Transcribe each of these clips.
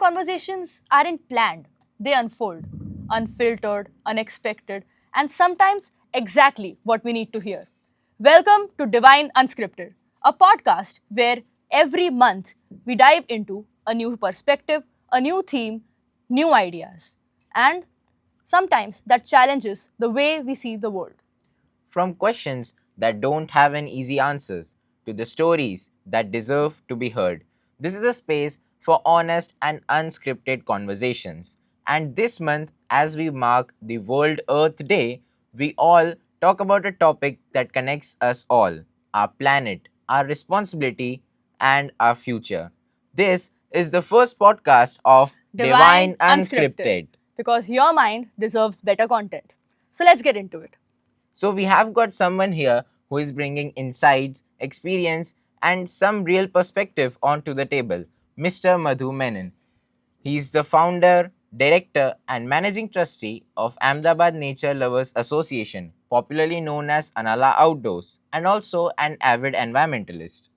conversations aren't planned, they unfold, unfiltered, unexpected, and sometimes exactly what we need to hear. Welcome to Divine Unscripted, a podcast where every month we dive into a new perspective, a new theme, new ideas, and sometimes that challenges the way we see the world. From questions that don't have an easy answers to the stories that deserve to be heard. This is a space for honest and unscripted conversations. And this month, as we mark the World Earth Day, we all talk about a topic that connects us all: our planet, our responsibility, and our future. This is the first podcast of Divine Unscripted. Because your mind deserves better content. So let's get into it. So we have got someone here who is bringing insights, experience, and some real perspective onto the table, Mr. Madhu Menon. He is the founder, director, and managing trustee of Ahmedabad Nature Lovers Association, popularly known as Anala Outdoors, and also an avid environmentalist.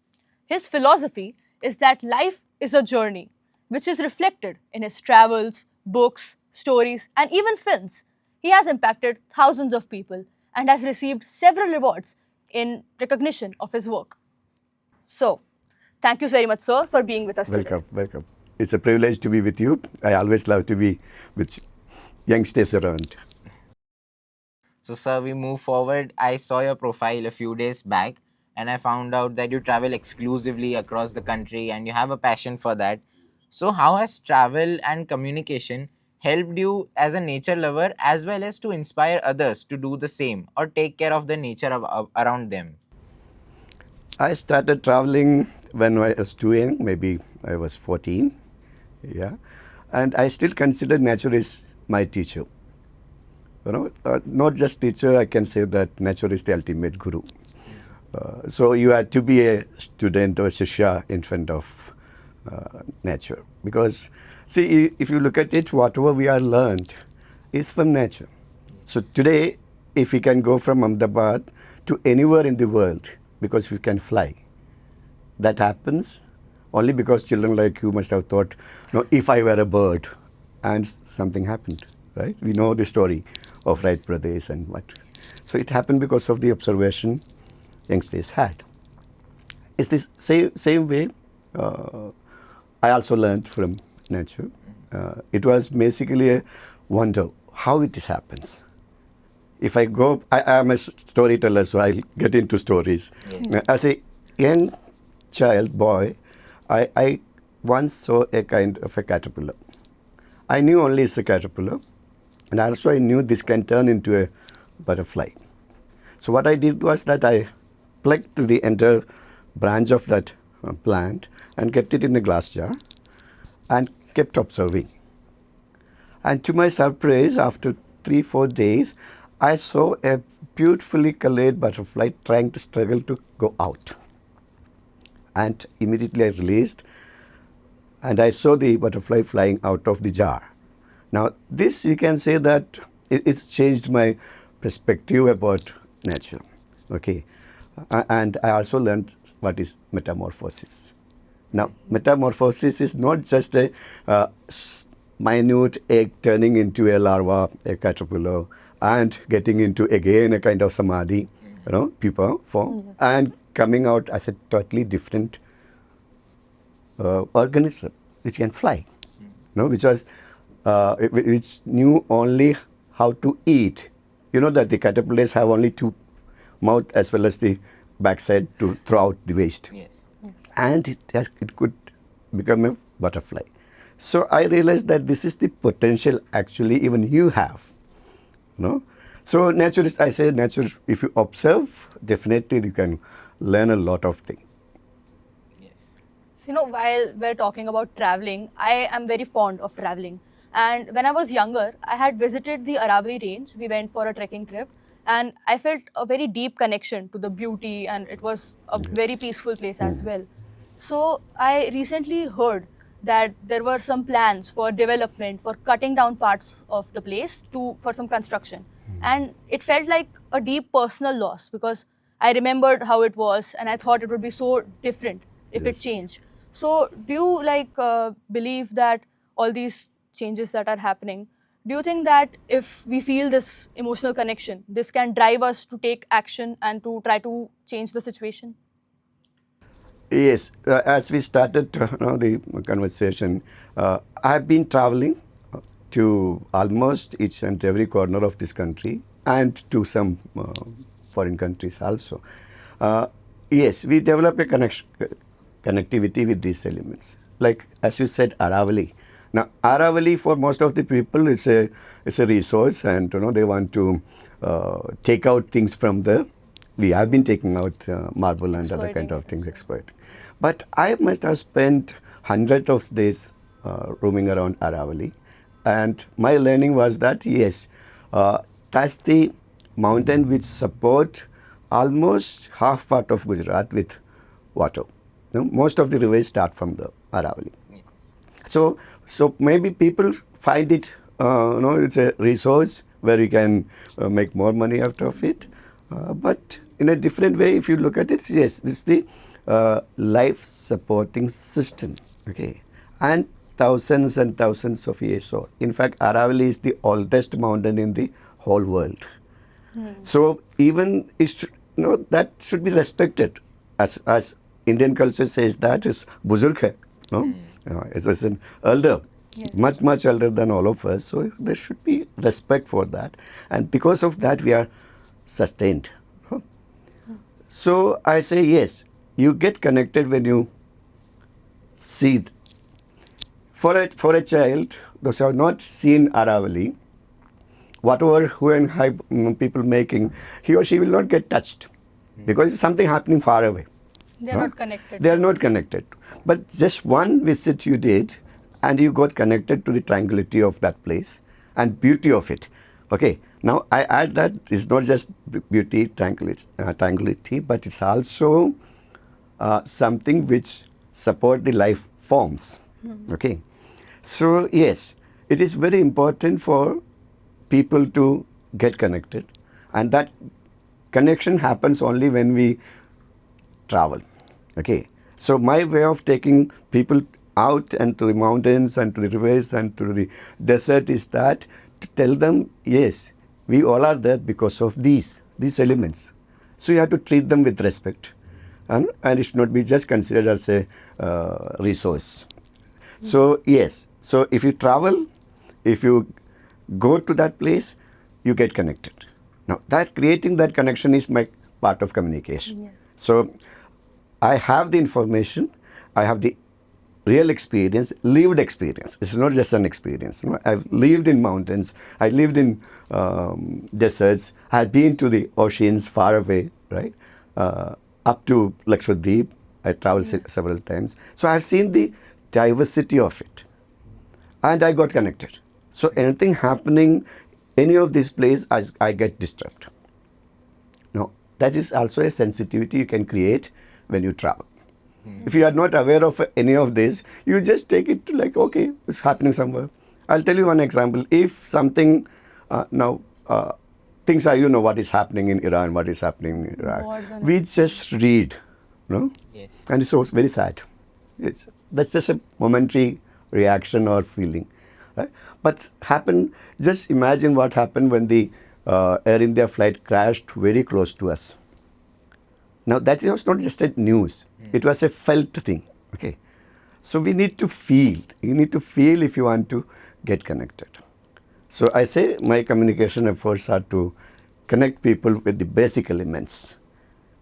His philosophy is that life is a journey, which is reflected in his travels, books, stories, and even films. He has impacted thousands of people and has received several awards in recognition of his work. So, thank you very much, sir, for being with us Welcome, today. welcome. It's a privilege to be with you. I always love to be with youngsters around. So, sir, we move forward. I saw your profile a few days back and I found out that you travel exclusively across the country and you have a passion for that. So, how has travel and communication helped you as a nature lover as well as to inspire others to do the same or take care of the nature around them? I started traveling when I was too young, maybe I was 14. Yeah. And I still consider nature is my teacher. Not just teacher, I can say that nature is the ultimate guru. So you have to be a student or shishya in front of nature. Because, see, if you look at it, whatever we are learned is from nature. So today, if we can go from Ahmedabad to anywhere in the world, because we can fly, that happens only because children like you must have thought, no, if I were a bird, and something happened, right? We know the story of Wright brothers and what. So it happened because of the observation youngsters had. It's this same way I also learned from nature. It was basically a wonder how it happens. If I go, I am a storyteller, so I'll get into stories. Yes. As a young child, boy, I once saw a kind of a caterpillar. I knew only it's a caterpillar, and also I knew this can turn into a butterfly. So what I did was that I plucked the entire branch of that plant and kept it in a glass jar and kept observing. And to my surprise, after 3-4 days, I saw a beautifully colored butterfly trying to struggle to go out. And immediately I released, and I saw the butterfly flying out of the jar. Now, this you can say that it's changed my perspective about nature. Okay, and I also learned what is metamorphosis. Now, metamorphosis is not just a minute egg turning into a larva, a caterpillar, and getting into again a kind of samadhi, pupa form, and coming out as a totally different organism which can fly, which knew only how to eat. You know that the caterpillars have only two mouth as well as the backside to throw out the waste. Yes. And it could become a butterfly. So I realized that this is the potential actually even you have. So nature is, I say nature, if you observe, definitely you can learn a lot of things. Yes. While we're talking about traveling, I am very fond of traveling. And when I was younger, I had visited the Aravalli range. We went for a trekking trip, and I felt a very deep connection to the beauty, and it was a very peaceful place as well. So I recently heard that there were some plans for development, for cutting down parts of the place for some construction. And it felt like a deep personal loss because I remembered how it was and I thought it would be so different if it Yes. changed. So do you believe that all these changes that are happening, do you think that if we feel this emotional connection, this can drive us to take action and to try to change the situation? Yes, as we started the conversation, I've been traveling to almost each and every corner of this country and to some foreign countries also. Yes, we develop a connectivity with these elements. Like as you said, Aravali. Now, Aravali for most of the people is a resource, and they want to take out things from there. We have been taking out marble and other kind Exploiting of it things, as well. exploiting. But I must have spent hundreds of days roaming around Aravali, and my learning was that yes, that's the mountain which support almost half part of Gujarat with water. Most of the rivers start from the Aravali. Yes. So maybe people find it, it's a resource where you can make more money out of it. But in a different way, if you look at it, yes, this is the life supporting system. Okay, and thousands and thousands of years old. In fact, Aravali is the oldest mountain in the whole world. So even that should be respected, as Indian culture says that is buzurg hai, no, it's an elder, Yes. much elder than all of us. So there should be respect for that, and because of that we are sustained. Huh? So I say yes, you get connected when you see. For a child, those who have not seen Aravali, whatever who and high people making, he or she will not get touched because it's something happening far away. They are not connected. They are not connected. But just one visit you did, and you got connected to the tranquility of that place and beauty of it. Okay. Now I add that it's not just beauty, tranquility, but it's also something which support the life forms. Okay. So yes, it is very important for people to get connected, and that connection happens only when we travel. Okay, so my way of taking people out and to the mountains and to the rivers and to the desert is that to tell them, yes, we all are there because of these elements. So you have to treat them with respect, and it should not be just considered as a resource. So yes, so if you travel, if you go to that place, you get connected. Now that creating that connection is my part of communication. Yes. So I have the information, I have the real experience, lived experience. This is not just an experience. I've lived in mountains, I lived in deserts, I've been to the oceans far away, right? Up to Lakshadweep, I traveled several times. So I've seen the diversity of it, and I got connected. So anything happening, any of these places, I get disturbed. Now, that is also a sensitivity you can create when you travel. If you are not aware of any of this, you just take it to like, okay, it's happening somewhere. I'll tell you one example. If something, things are, what is happening in Iran, what is happening in Iraq, Wars and we just read, Yes. and it's also very sad. That's just a momentary reaction or feeling. Right? But just imagine what happened when the Air India flight crashed very close to us. Now that was not just a news, it was a felt thing. Okay, so we need to feel. You need to feel if you want to get connected. So I say my communication efforts are to connect people with the basic elements.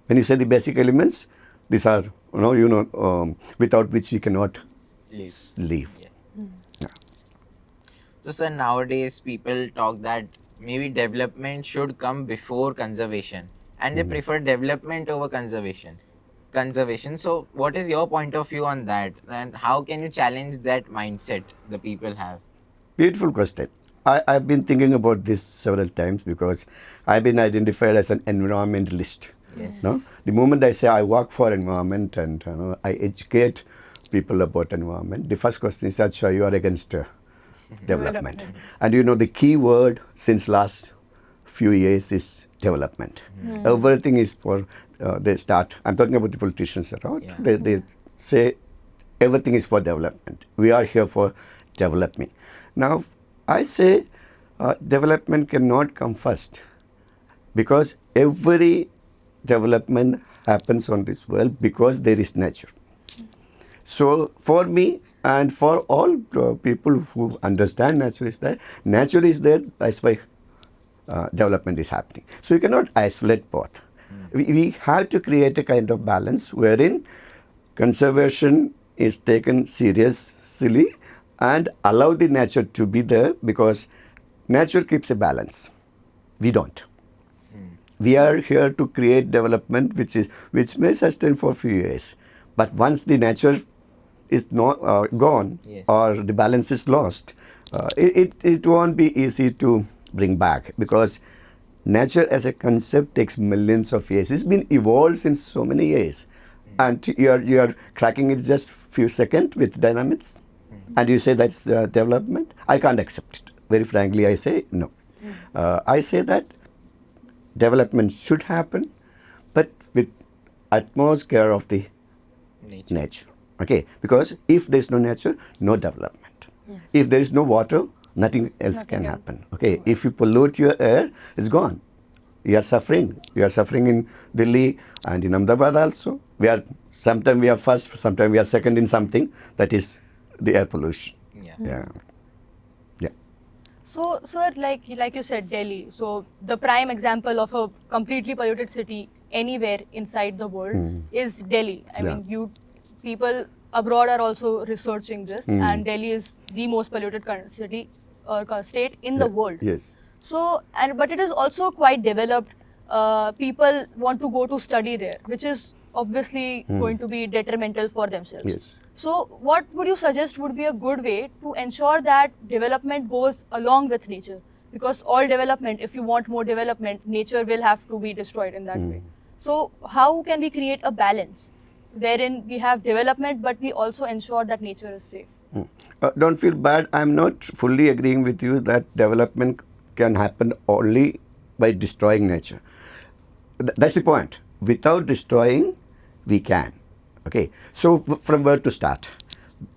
When you say the basic elements, these are without which you cannot live. Yeah. So, sir, nowadays people talk that maybe development should come before conservation, and they prefer development over conservation. So, what is your point of view on that, and how can you challenge that mindset the people have? Beautiful question. I've been thinking about this several times because I've been identified as an environmentalist. Yes. No? The moment I say I work for environment and I educate people about environment, the first question is that sure you are against development. And the key word since last few years is development. Everything is for, I'm talking about the politicians around, they say everything is for development. We are here for development. Now, I say development cannot come first, because every development happens on this world because there is nature. So for me and for all people who understand nature is there, that's why development is happening. So you cannot isolate both. We have to create a kind of balance wherein conservation is taken seriously and allow the nature to be there, because nature keeps a balance. We don't. We are here to create development which may sustain for a few years. But once the nature is not gone, Yes. or the balance is lost, it won't be easy to bring back, because nature as a concept takes millions of years. It's been evolved since so many years, and you are cracking it just few seconds with dynamics, and you say that's development. I can't accept it. Very frankly, I say no. I say that development should happen, but with utmost care of the nature. Okay, because if there is no nature, no development. If there is no water, nothing else can happen. Okay, if you pollute your air, it's gone. You are suffering. You are suffering in Delhi and in Ahmedabad also. Sometimes we are first, sometimes we are second in something, that is the air pollution. Yeah. So, sir, like you said, Delhi. So, the prime example of a completely polluted city anywhere inside the world is Delhi. I mean, people abroad are also researching this, and Delhi is the most polluted city or state in the world. Yes. So, but it is also quite developed. People want to go to study there, which is obviously going to be detrimental for themselves. Yes. So, what would you suggest would be a good way to ensure that development goes along with nature? Because all development, if you want more development, nature will have to be destroyed in that way. So, how can we create a balance wherein we have development, but we also ensure that nature is safe? Don't feel bad. I'm not fully agreeing with you that development can happen only by destroying nature. That's the point. Without destroying, we can. Okay. So from where to start?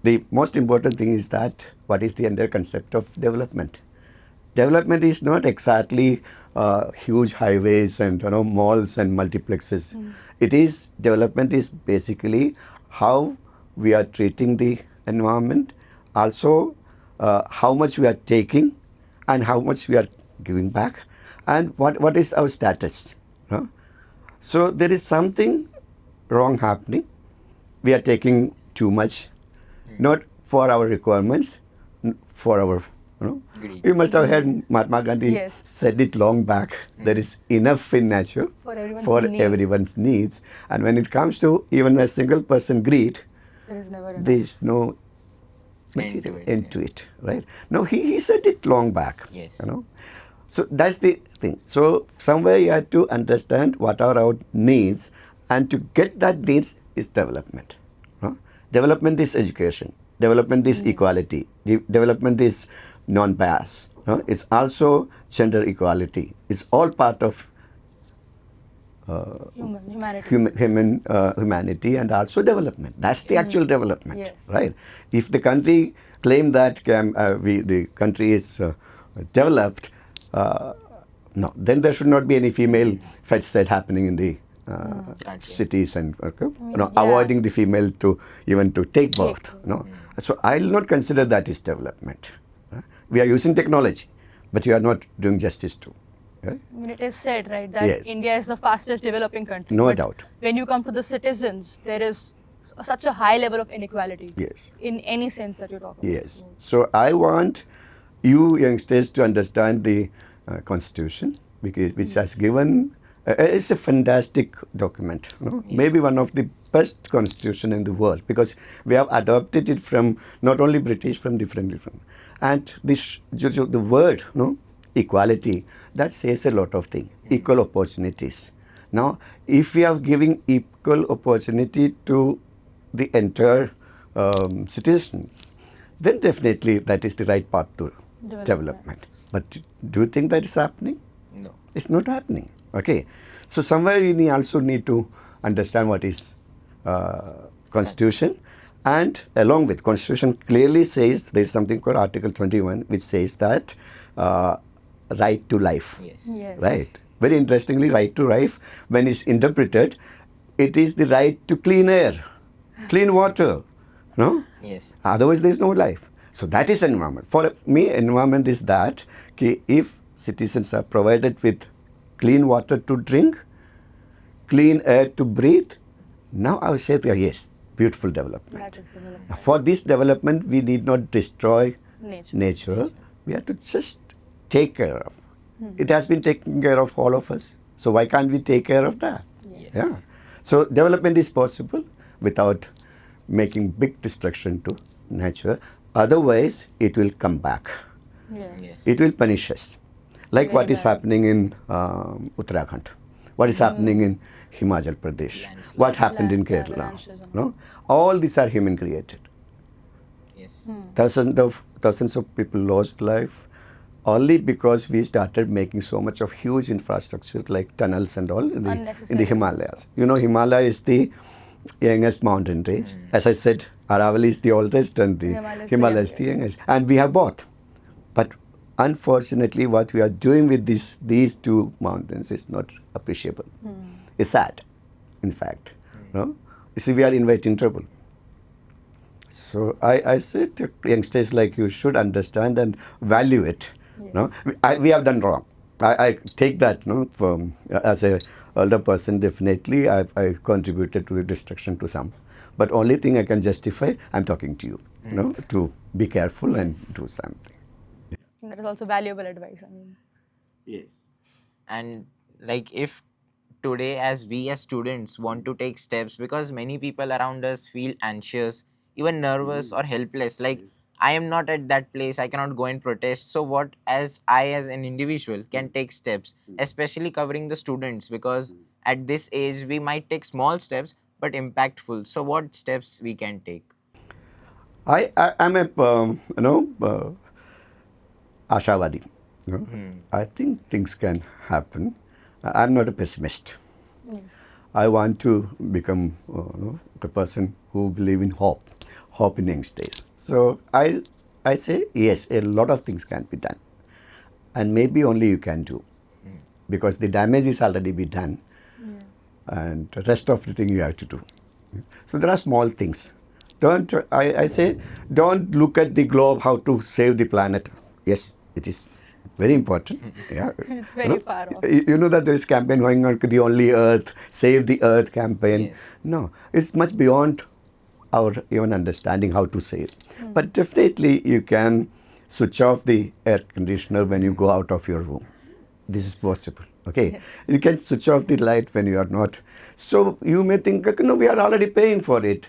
The most important thing is that what is the entire concept of development? Development is not exactly huge highways and malls and multiplexes. Development is basically how we are treating the environment, also how much we are taking and how much we are giving back, and what is our status. So there is something wrong happening. We are taking too much, not for our requirements, for our Greed. you must have heard Mahatma Gandhi Yes. said it long back. There is enough in nature For everyone's needs. And when it comes to even a single person greed, There is never enough. there is no end to it, right? No, he said it long back. Yes. So that's the thing. So somewhere you have to understand what are our needs, and to get that needs is development. Development is education. Development is equality. Development is non-bias. It's also gender equality. It's all part of humanity and also development. That's the actual development, Yes. right? If the country claim that the country is developed, no, then there should not be any female fetch happening in the cities and avoiding the female to even to take birth. So I'll not consider that is development. We are using technology, but you are not doing justice to. Right? I mean, it is said, right, that Yes. India is the fastest developing country. No but doubt. When you come to the citizens, there is such a high level of inequality. Yes. In any sense that you talk about. Yes. So I want you youngsters to understand the Constitution, which has given. It's a fantastic document. Maybe one of the best constitution in the world, because we have adopted it from not only British, from different. And the word, equality, that says a lot of things. Equal opportunities. Now, if we are giving equal opportunity to the entire citizens, then definitely that is the right path to development. But do you think that is happening? No. It's not happening. Okay. So somewhere we also need to understand what is Constitution, And along with Constitution clearly says there is something called Article 21, which says that right to life. Yes. Yes. Right. Very interestingly, right to life, when it's interpreted, it is the right to clean air, clean water. No? Yes. Otherwise, there is no life. So that is environment. For me, environment is that if citizens are provided with clean water to drink, clean air to breathe, now I would say that yes, beautiful development. That is development. Now, for this development, we need not destroy Nature. nature. We have to just take care of. It has been taking care of all of us. So why can't we take care of that? Yes. Yeah. So development is possible without making big destruction to nature. Otherwise, it will come back. Yes. Yes. It will punish us. Like Very what is bad. happening in Uttarakhand, what is happening in Himachal Pradesh, Landslide. what happened in Land- Kerala. landslides. No? All these are human created. Yes. Thousands of people lost life only because we started making so much of huge infrastructure like tunnels and all in the Unnecessary. Himalayas. You know, Himalaya is the youngest mountain range. As I said, Aravalli is the oldest and the Himalaya is the Himalaya is the youngest. And we have both. But unfortunately, what we are doing with these two mountains is not appreciable. It's sad, in fact. No? You see, we are inviting trouble. So I say to youngsters like you should understand and value it. Yes. No? We have done wrong. I take that, no, from, as a older person, definitely I contributed to the destruction to some. But only thing I can justify, I'm talking to you, no, to be careful and do something. That is also valuable advice. I mean, Yes. And like if today as we as students want to take steps, because many people around us feel anxious, even nervous or helpless, like I am not at that place, I cannot go and protest. So what as I as an individual can take steps, especially covering the students, because at this age we might take small steps but impactful. So what steps we can take? I'm a, Ashavadi. You know? I think things can happen. I'm not a pessimist. yes. I want to become a person who believe in hope in youngsters. So I say yes, a lot of things can be done, and maybe only you can do, because the damage is already be done, Yes. and the rest of the thing you have to do. So there are small things. Don't I say don't look at the globe how to save the planet. Yes, it is very important. Yeah, It's very far off. You know that there is campaign going on, the Only Earth, Save the Earth campaign. Yes. No, it's much beyond our even understanding how to save. But definitely you can switch off the air conditioner when you go out of your room. This is possible. Okay, you can switch off the light when you are not. So you may think, no, we are already paying for it.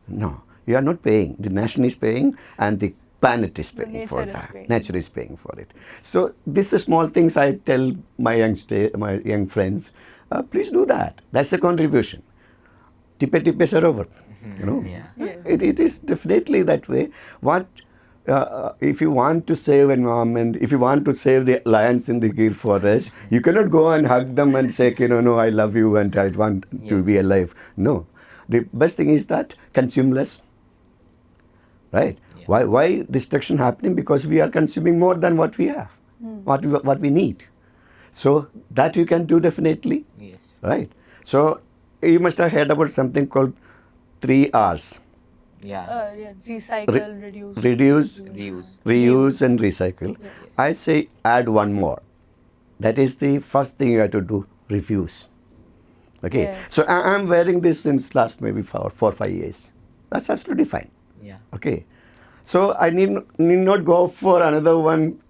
No, you are not paying. The nation is paying, and the planet is paying for nature is that. paying. Nature is paying for it. So these are small things I tell my young friends. Please do that. That's a contribution. Tippe tippe sarovar. You know, Yeah. Yes. it is definitely that way. If you want to save environment, if you want to save the lions in the Gir forest, you cannot go and hug them and say, no, I love you and I want to be alive. No. The best thing is that consume less. Right? Yeah. Why destruction happening? Because we are consuming more than what we have, what we need. So that you can do definitely. Yes. Right? So you must have heard about something called 3 R's. Yeah. Yeah. Recycle, reduce. Reduce, Reuse. reuse and recycle. Yes. I say add one more. That is the first thing you have to do, refuse. Okay. Yes. So I'm wearing this since last maybe 4 or 5 years. That's absolutely fine. Yeah. Okay. So I need not go for another one.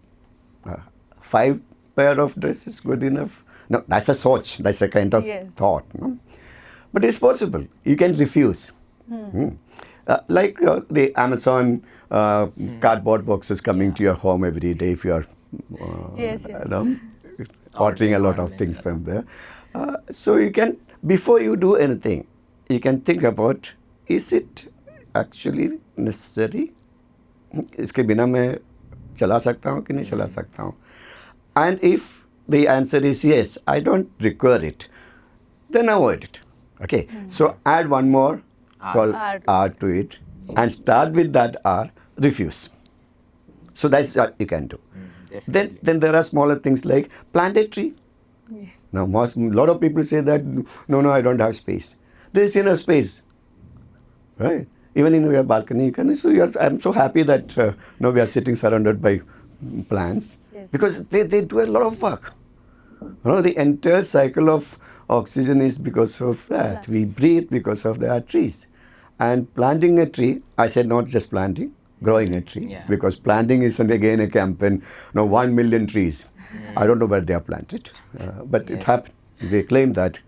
5 pair of dresses good enough. No, that's a soch. That's a kind of Yes. thought. No? But it's possible. You can refuse. Like the Amazon cardboard boxes coming to your home every day if you are Yes, yes. ordering a lot of online, things yeah. from there. So you can, before you do anything, you can think about, is it actually necessary? इसके बिना मैं चला सकता हूँ कि नहीं चला सकता हूँ? And if the answer is yes, I don't require it, then avoid it. Okay. So add one more R. called R. R to it. and start with that or refuse. So that's what you can do. Definitely. Then there are smaller things like plant a tree. Now, a lot of people say that, no, I don't have space. There is enough space, right? Even in your balcony, you can. So I'm so happy that now we are sitting surrounded by plants Yes. because they do a lot of work. The entire cycle of oxygen is because of that. Plants. We breathe because of the trees. And planting a tree, I said not just planting, growing a tree, Yeah. because planting is again a campaign. 1 million trees. I don't know where they are planted, but it Yes. happened. They claim that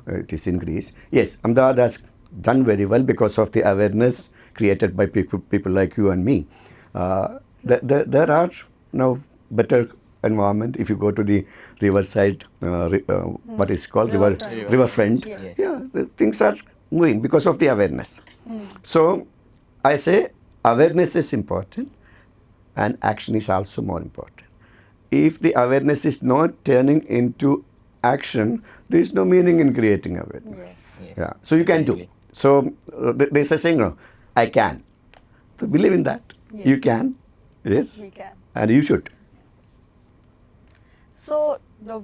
it is increased. Yes, Ahmedabad has done very well because of the awareness created by people like you and me. There are now better environment. If you go to the riverside, what is called Riverfront. riverfront, Yes. yeah, things are moving because of the awareness. So I say awareness is important, and action is also more important. If the awareness is not turning into action, there is no meaning in creating awareness. Yes. Yeah. So you can do. Definitely. So there's a saying, I can. So believe in that. Yes. You can. Yes. We can. And you should. So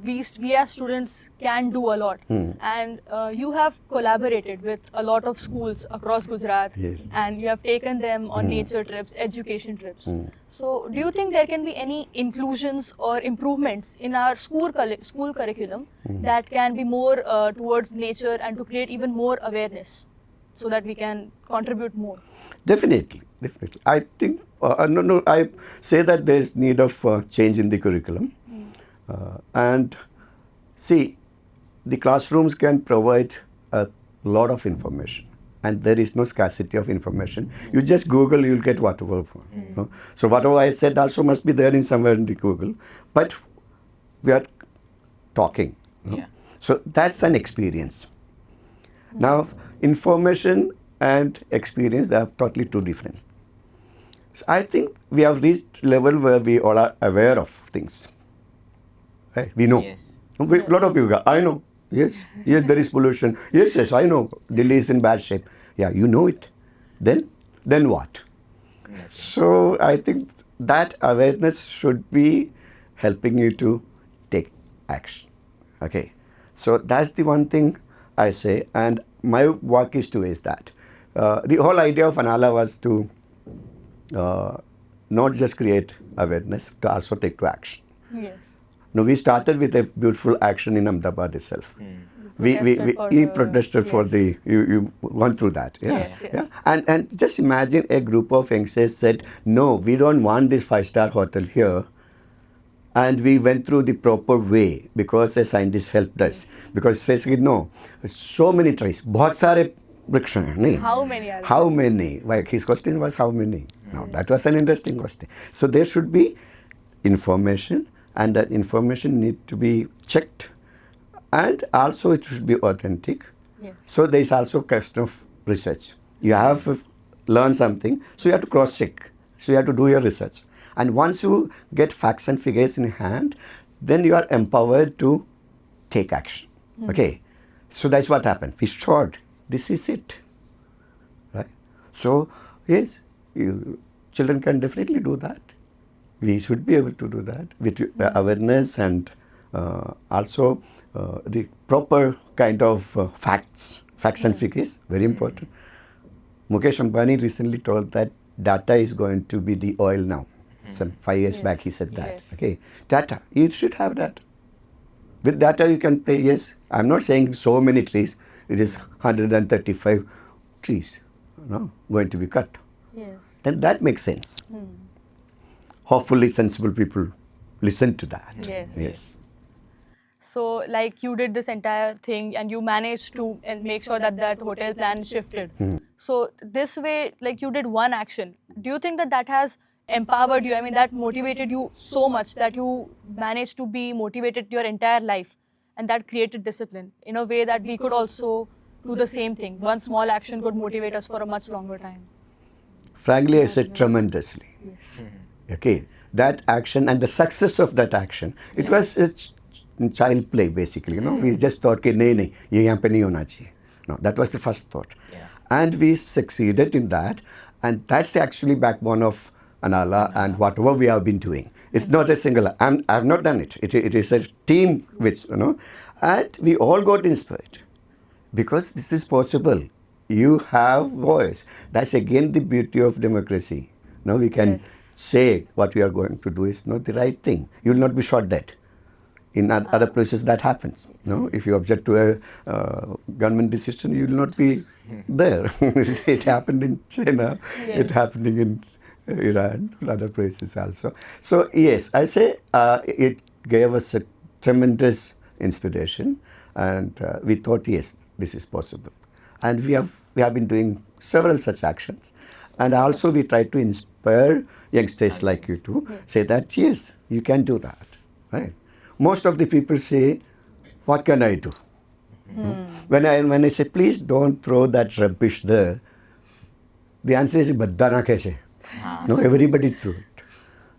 we as students can do a lot, and you have collaborated with a lot of schools across Gujarat, Yes. and you have taken them on nature trips, education trips. So do you think there can be any inclusions or improvements in our school curriculum that can be more towards nature and to create even more awareness, so that we can contribute more? Definitely. I think, no, I say that there's need of change in the curriculum. And see, the classrooms can provide a lot of information, and there is no scarcity of information. You just Google, you'll get whatever. So whatever I said also must be there in somewhere in the Google. But we are talking. Yeah. So that's an experience. Now, information and experience, they are totally two different. So I think we have reached level where we all are aware of things. Right? We know. Yes. A lot of people go, I know. Yes, there is pollution. Yes, I know. Delhi is in bad shape. Yeah, you know it. Then what? So I think that awareness should be helping you to take action. Okay. So that's the one thing I say, and my work is that. The whole idea of Anala was to not just create awareness, to also take to action. Yes. Now, we started with a beautiful action in Ahmedabad itself. We protested for the, you went through that. Yeah. Yes, yes. Yeah. And just imagine a group of youngsters said, no, we don't want this 5-star hotel here. And we went through the proper way because a scientist helped us. Because they said, no, so many trees, बहुत सारे वृक्ष हैं, नहीं? How many are there? How many? Like his question was how many? Now that was an interesting question. So there should be information, and that information need to be checked, and also it should be authentic. Yes. So there is also question of research. You have to learn something, so you have to cross check. So you have to do your research. And once you get facts and figures in hand, then you are empowered to take action. Okay. So that's what happened. We showed this is it. Right? So yes, children can definitely do that. We should be able to do that with awareness and also the proper kind of facts and figures, very important. Mukesh Ambani recently told that data is going to be the oil now. Some 5 years back he said that. Yes. Okay, data, you should have that. With data you can play, yes, I'm not saying so many trees, it is 135 trees going to be cut. Yes. Then that makes sense. Hopefully sensible people listen to that. Yes. So, like you did this entire thing and you managed to make sure that hotel plan shifted. So, this way, like you did one action. Do you think that has empowered you? I mean, that motivated you so much that you managed to be motivated your entire life, and that created discipline in a way that we could also do the same thing. One small action could motivate us for a much longer time. Frankly, I said tremendously. Okay, that action and the success of that action, it was a child play basically. We just thought, nahi, ye yahan pe nahi hona chahiye. No, that was the first thought. Yeah. And we succeeded in that. And that's the actually backbone of Anala and whatever we have been doing. It's not a single, I've not done it. It is a team which, and we all got inspired because this is possible. You have voice. That's again the beauty of democracy. Now we can Yes. say what we are going to do is not the right thing. You will not be shot dead. In other places that happens. No, if you object to a government decision, you will not be there. It happened in China. Yes. It happening in Iran, other places also. So yes, I say it gave us a tremendous inspiration, and we thought yes, this is possible, and we have been doing several such actions, and also we try to inspire youngsters like you to say that yes, you can do that, right? Most of the people say, what can I do? When I say, please don't throw that rubbish there, the answer is, badda na kaise? No, everybody threw it.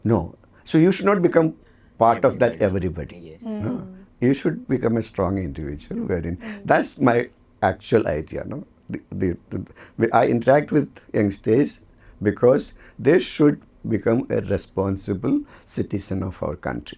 No. So you should not become part of that everybody. Yes. No? You should become a strong individual wherein that's my actual idea. No? I interact with youngsters because they should become a responsible citizen of our country.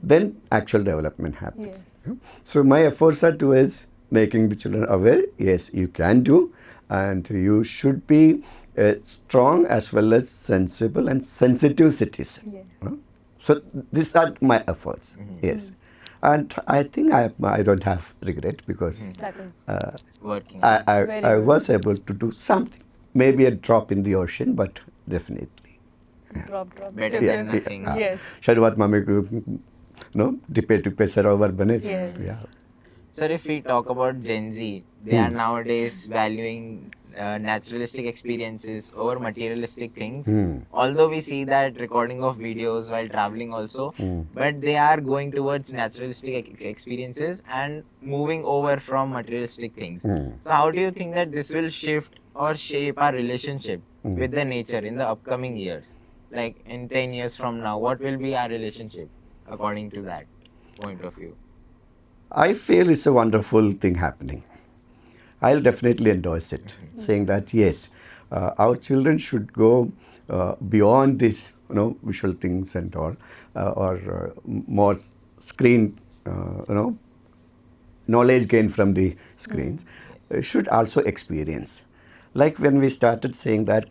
Then actual development happens. Yes. So my efforts are towards making the children aware, yes, you can do, and you should be a strong as well as sensible and sensitive citizen. Yes. So these are my efforts, yes. And I think I don't have regret because That is Working. Very I good. was able to do something. Maybe a drop in the ocean, but definitely. drop. Better Give than them- nothing. Yes. Sharwat mame no Tipe सरोवर बने Yes. yeah. Sir, if we talk about Gen Z, they are nowadays valuing naturalistic experiences over materialistic things. Although we see that recording of videos while traveling also, but they are going towards naturalistic experiences and moving over from materialistic things. So, how do you think that this will shift or shape our relationship with the nature in the upcoming years? Like in 10 years from now, what will be our relationship according to that point of view? I feel it's a wonderful thing happening. I'll definitely endorse it, saying that yes, our children should go beyond this, visual things and all, or more screen, knowledge gained from the screens, should also experience. Like when we started saying that,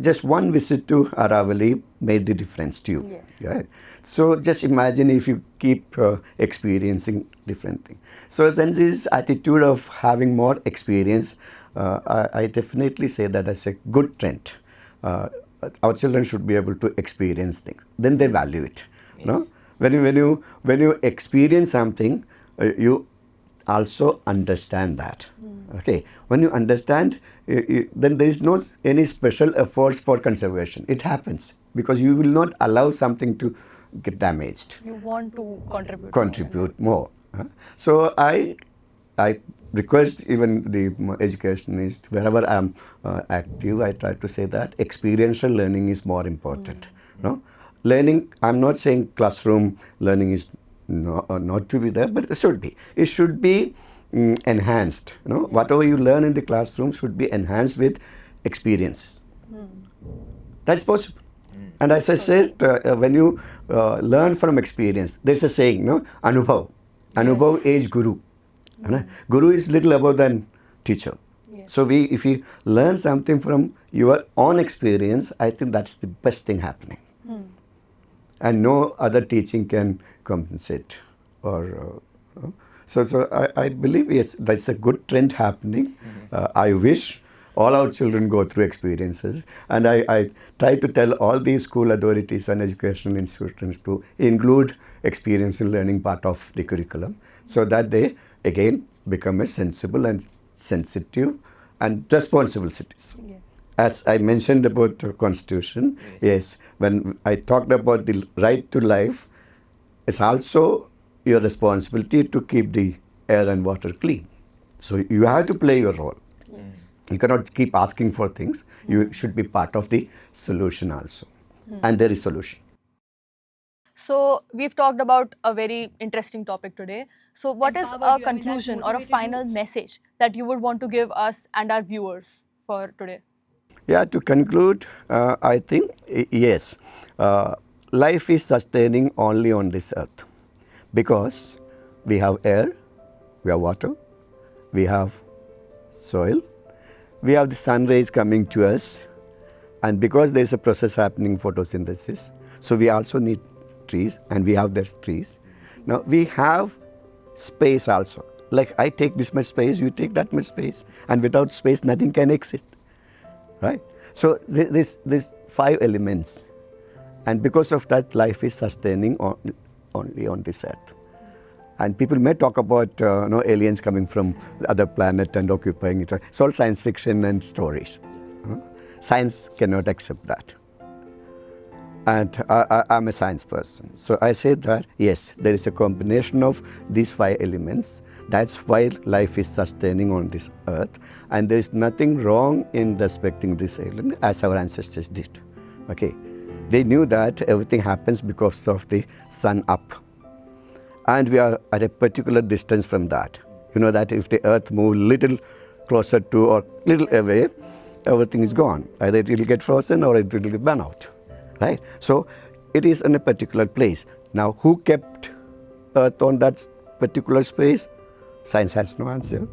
just one visit to Aravali made the difference to you. Yes. Right? So just imagine if you keep experiencing different things. So Zenzi's attitude of having more experience, I definitely say that that's a good trend. Our children should be able to experience things. Then they value it. No? When you experience something, you also understand that. Okay, when you understand, then there is no any special efforts for conservation. It happens because you will not allow something to get damaged. You want to Contribute more. So I request even the educationists, wherever I'm active, I try to say that experiential learning is more important. No? Learning, I'm not saying classroom learning is not to be there, but it should be. It should be enhanced. Whatever you learn in the classroom should be enhanced with experiences. That's possible. And as I said, when you learn from experience, there's a saying, Anubhav. Anubhav is Guru. Guru is little above than teacher. Yes. So if you learn something from your own experience, I think that's the best thing happening. And no other teaching can compensate. Or so I believe yes, that's a good trend happening. I wish all our children go through experiences, and I try to tell all these school authorities and educational institutions to include experience in learning part of the curriculum, so that they again become a sensible and sensitive and responsible citizen. Yes. As I mentioned about the Constitution, yes, when I talked about the right to life, it's also your responsibility to keep the air and water clean. So you have to play your role. You cannot keep asking for things. You should be part of the solution also. And there is solution. So we've talked about a very interesting topic today. So what is a conclusion or a final message that you would want to give us and our viewers for today? Yeah, to conclude, I think yes, life is sustaining only on this earth because we have air, we have water, we have soil, we have the sun rays coming to us, and because there is a process happening, photosynthesis, so we also need trees, and we have those trees. Now we have space also. Like I take this much space, you take that much space, and without space, nothing can exist, right? So this 5 elements, and because of that, life is sustaining only on this earth. And people may talk about aliens coming from other planet and occupying it. It's all science fiction and stories. Science cannot accept that. And I'm a science person. So I say that, yes, there is a combination of these 5 elements. That's why life is sustaining on this earth. And there is nothing wrong in respecting this element as our ancestors did. Okay. They knew that everything happens because of the sun up. And we are at a particular distance from that. You know that if the earth moves little closer to or little away, everything is gone. Either it will get frozen or it will get burn out, right? So it is in a particular place. Now, who kept earth on that particular space? Science has no answer.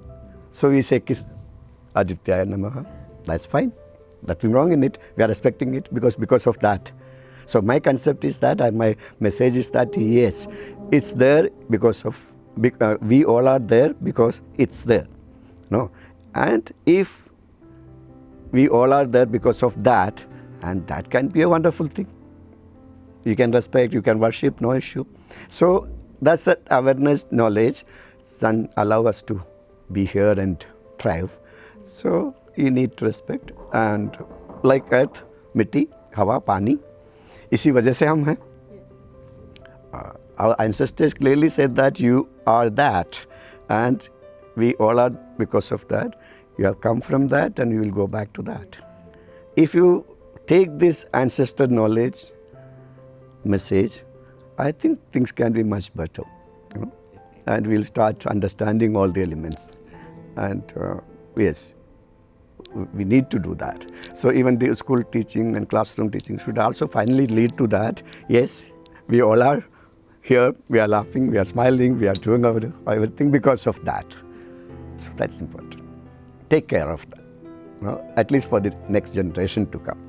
So we say, Kis Adityaya Namaha. That's fine. Nothing wrong in it. We are respecting it because of that. So my concept is that, and my message is that, yes, it's there because of, we all are there because it's there. No? And if we all are there because of that, and that can be a wonderful thing. You can respect, you can worship, no issue. So that's that awareness, knowledge, and allow us to be here and thrive. So you need to respect, and like earth, mitti, hawa, pani, इसी वजह से हम हैं. Our ancestors clearly said that you are that, and we all are because of that. You have come from that, and you will go back to that. If you take this ancestor knowledge message, I think things can be much better, and we'll start understanding all the elements. And yes, we need to do that. So even the school teaching and classroom teaching should also finally lead to that. Yes, we all are here, we are laughing, we are smiling, we are doing everything because of that. So that's important. Take care of that, at least for the next generation to come.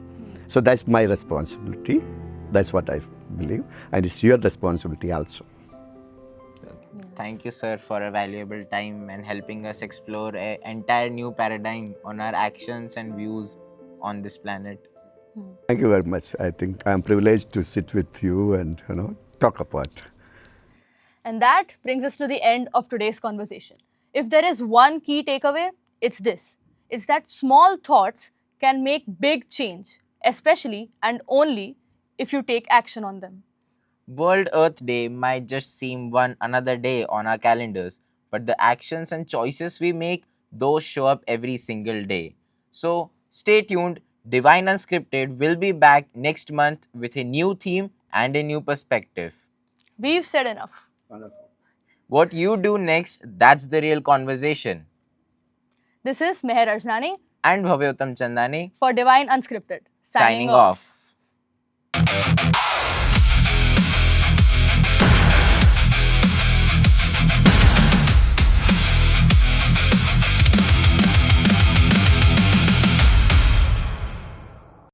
So that's my responsibility. That's what I believe. And it's your responsibility also. Thank you, sir, for a valuable time and helping us explore an entire new paradigm on our actions and views on this planet. Thank you very much. I think I'm privileged to sit with you and talk about. And that brings us to the end of today's conversation. If there is one key takeaway, it's this. It's that small thoughts can make big change, especially and only if you take action on them. World Earth Day might just seem one another day on our calendars, but the actions and choices we make, those show up every single day. So stay tuned. Divine Unscripted will be back next month with a new theme and a new perspective. We've said enough. Wonderful. What you do next, that's the real conversation. This is Meher Arjnani And Bhavyotam Chandani for Divine Unscripted. signing off.